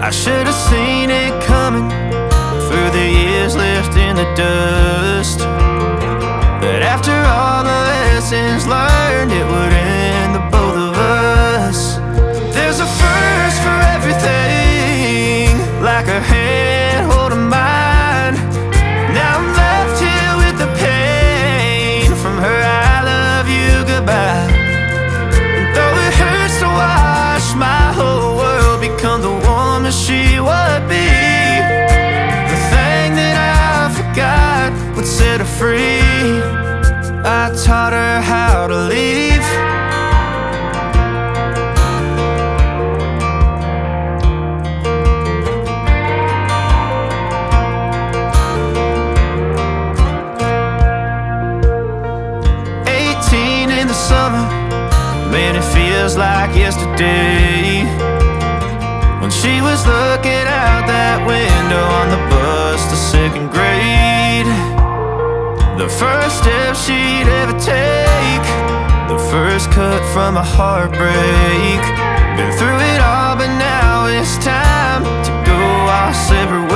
I should have seen it coming through the years left in the dust. But after all the lessons learned, it would end the both of us. There's a first for everything, like a hand holding mine. Now I'm left here with the pain from her I love you goodbye. And though it hurts to watch my whole world become the woman she would be, the thing that I forgot would set her free. I taught her how to leave. In the summer, man, it feels like yesterday, when she was looking out that window on the bus to second grade. The first step she'd ever take, the first cut from a heartbreak. Been through it all, but now it's time to go our separate ways.